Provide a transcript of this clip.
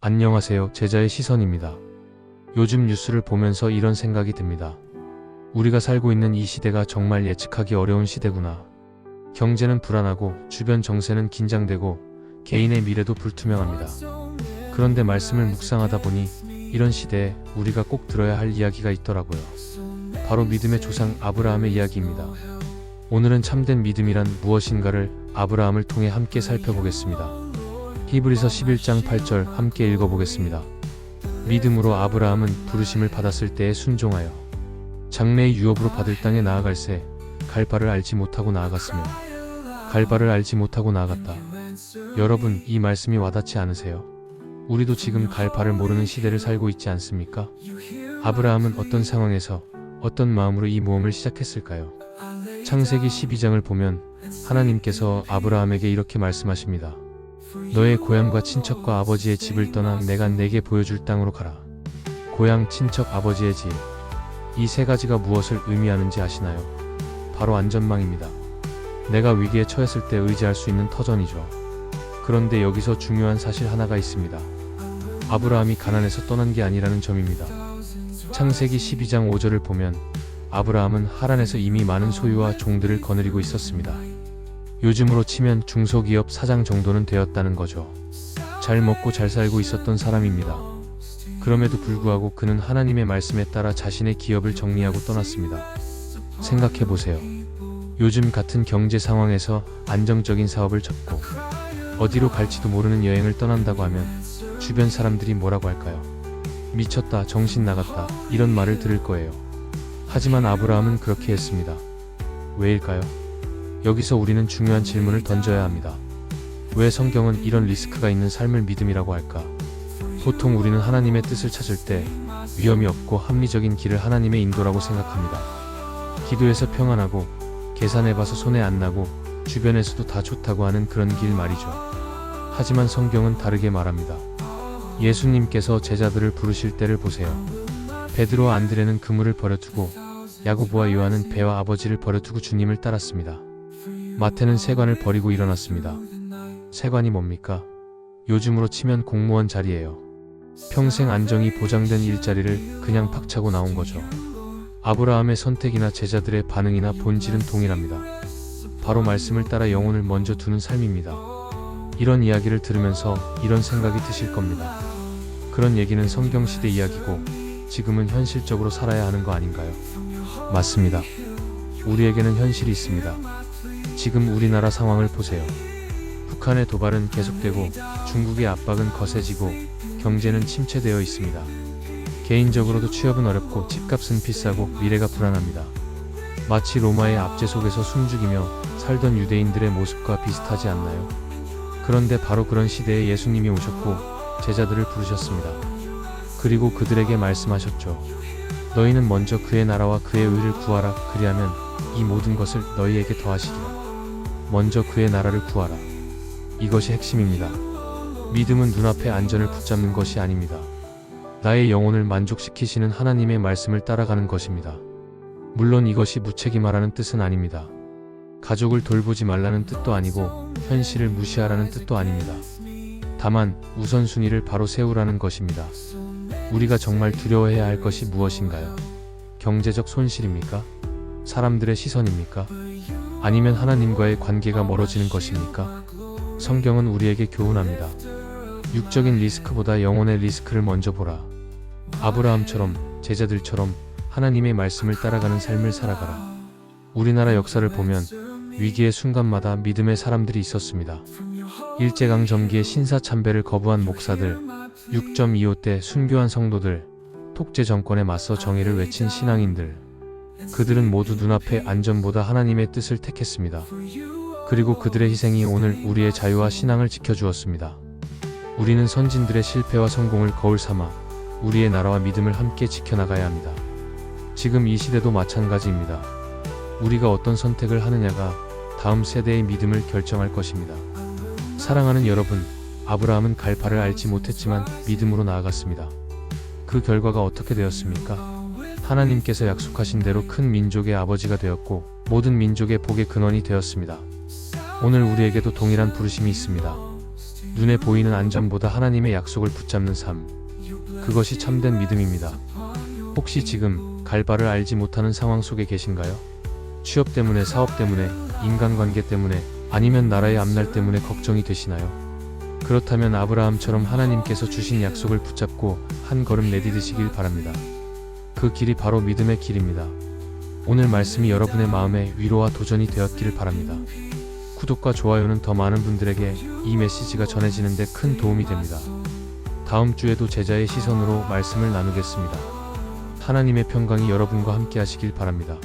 안녕하세요. 제자의 시선입니다. 요즘 뉴스를 보면서 이런 생각이 듭니다. 우리가 살고 있는 이 시대가 정말 예측하기 어려운 시대구나. 경제는 불안하고 주변 정세는 긴장되고 개인의 미래도 불투명합니다. 그런데 말씀을 묵상하다 보니 이런 시대에 우리가 꼭 들어야 할 이야기가 있더라고요. 바로 믿음의 조상 아브라함의 이야기입니다. 오늘은 참된 믿음이란 무엇인가를 아브라함을 통해 함께 살펴보겠습니다. 히브리서 11장 8절 함께 읽어보겠습니다. 믿음으로 아브라함은 부르심을 받았을 때에 순종하여 장래의 유업으로 받을 땅에 나아갈새 갈 바를 알지 못하고 나아갔으며 갈 바를 알지 못하고 나아갔다. 여러분, 이 말씀이 와닿지 않으세요? 우리도 지금 갈 바를 모르는 시대를 살고 있지 않습니까? 아브라함은 어떤 상황에서 어떤 마음으로 이 모험을 시작했을까요? 창세기 12장을 보면 하나님께서 아브라함에게 이렇게 말씀하십니다. 너의 고향과 친척과 아버지의 집을 떠나 내가 내게 보여줄 땅으로 가라. 고향, 친척, 아버지의 집. 이 세 가지가 무엇을 의미하는지 아시나요? 바로 안전망입니다. 내가 위기에 처했을 때 의지할 수 있는 터전이죠. 그런데 여기서 중요한 사실 하나가 있습니다. 아브라함이 가난해서 떠난 게 아니라는 점입니다. 창세기 12장 5절을 보면 아브라함은 하란에서 이미 많은 소유와 종들을 거느리고 있었습니다. 요즘으로 치면 중소기업 사장 정도는 되었다는 거죠. 잘 먹고 잘 살고 있었던 사람입니다. 그럼에도 불구하고 그는 하나님의 말씀에 따라 자신의 기업을 정리하고 떠났습니다. 생각해보세요. 요즘 같은 경제 상황에서 안정적인 사업을 접고 어디로 갈지도 모르는 여행을 떠난다고 하면 주변 사람들이 뭐라고 할까요? 미쳤다, 정신 나갔다, 이런 말을 들을 거예요. 하지만 아브라함은 그렇게 했습니다. 왜일까요? 여기서 우리는 중요한 질문을 던져야 합니다. 왜 성경은 이런 리스크가 있는 삶을 믿음이라고 할까? 보통 우리는 하나님의 뜻을 찾을 때 위험이 없고 합리적인 길을 하나님의 인도라고 생각합니다. 기도해서 평안하고 계산해봐서 손해 안 나고 주변에서도 다 좋다고 하는 그런 길 말이죠. 하지만 성경은 다르게 말합니다. 예수님께서 제자들을 부르실 때를 보세요. 베드로와 안드레는 그물을 버려두고 야고보와 요한은 배와 아버지를 버려두고 주님을 따랐습니다. 마태는 세관을 버리고 일어났습니다. 세관이 뭡니까? 요즘으로 치면 공무원 자리예요. 평생 안정이 보장된 일자리를 그냥 팍차고 나온 거죠. 아브라함의 선택이나 제자들의 반응이나 본질은 동일합니다. 바로 말씀을 따라 영혼을 먼저 두는 삶입니다. 이런 이야기를 들으면서 이런 생각이 드실 겁니다. 그런 얘기는 성경시대 이야기고 지금은 현실적으로 살아야 하는 거 아닌가요? 맞습니다. 우리에게는 현실이 있습니다. 지금 우리나라 상황을 보세요. 북한의 도발은 계속되고 중국의 압박은 거세지고 경제는 침체되어 있습니다. 개인적으로도 취업은 어렵고 집값은 비싸고 미래가 불안합니다. 마치 로마의 압제 속에서 숨죽이며 살던 유대인들의 모습과 비슷하지 않나요? 그런데 바로 그런 시대에 예수님이 오셨고 제자들을 부르셨습니다. 그리고 그들에게 말씀하셨죠. 너희는 먼저 그의 나라와 그의 의를 구하라. 그리하면 이 모든 것을 너희에게 더하시리라. 먼저 그의 나라를 구하라. 이것이 핵심입니다. 믿음은 눈앞의 안전을 붙잡는 것이 아닙니다. 나의 영혼을 만족시키시는 하나님의 말씀을 따라가는 것입니다. 물론 이것이 무책임하라는 뜻은 아닙니다. 가족을 돌보지 말라는 뜻도 아니고 현실을 무시하라는 뜻도 아닙니다. 다만 우선순위를 바로 세우라는 것입니다. 우리가 정말 두려워해야 할 것이 무엇인가요? 경제적 손실입니까? 사람들의 시선입니까? 아니면 하나님과의 관계가 멀어지는 것입니까? 성경은 우리에게 교훈합니다. 육적인 리스크보다 영혼의 리스크를 먼저 보라. 아브라함처럼 제자들처럼 하나님의 말씀을 따라가는 삶을 살아가라. 우리나라 역사를 보면 위기의 순간마다 믿음의 사람들이 있었습니다. 일제강점기에 신사참배를 거부한 목사들, 6.25 때 순교한 성도들, 독재 정권에 맞서 정의를 외친 신앙인들. 그들은 모두 눈앞의 안전보다 하나님의 뜻을 택했습니다. 그리고 그들의 희생이 오늘 우리의 자유와 신앙을 지켜주었습니다. 우리는 선진들의 실패와 성공을 거울 삼아 우리의 나라와 믿음을 함께 지켜나가야 합니다. 지금 이 시대도 마찬가지입니다. 우리가 어떤 선택을 하느냐가 다음 세대의 믿음을 결정할 것입니다. 사랑하는 여러분, 아브라함은 갈 바를 알지 못했지만 믿음으로 나아갔습니다. 그 결과가 어떻게 되었습니까? 하나님께서 약속하신 대로 큰 민족의 아버지가 되었고 모든 민족의 복의 근원이 되었습니다. 오늘 우리에게도 동일한 부르심이 있습니다. 눈에 보이는 안전보다 하나님의 약속을 붙잡는 삶. 그것이 참된 믿음입니다. 혹시 지금 갈 바를 알지 못하는 상황 속에 계신가요? 취업 때문에, 사업 때문에, 인간관계 때문에, 아니면 나라의 앞날 때문에 걱정이 되시나요? 그렇다면 아브라함처럼 하나님께서 주신 약속을 붙잡고 한 걸음 내디디시길 바랍니다. 그 길이 바로 믿음의 길입니다. 오늘 말씀이 여러분의 마음에 위로와 도전이 되었기를 바랍니다. 구독과 좋아요는 더 많은 분들에게 이 메시지가 전해지는 데 큰 도움이 됩니다. 다음 주에도 제자의 시선으로 말씀을 나누겠습니다. 하나님의 평강이 여러분과 함께 하시길 바랍니다.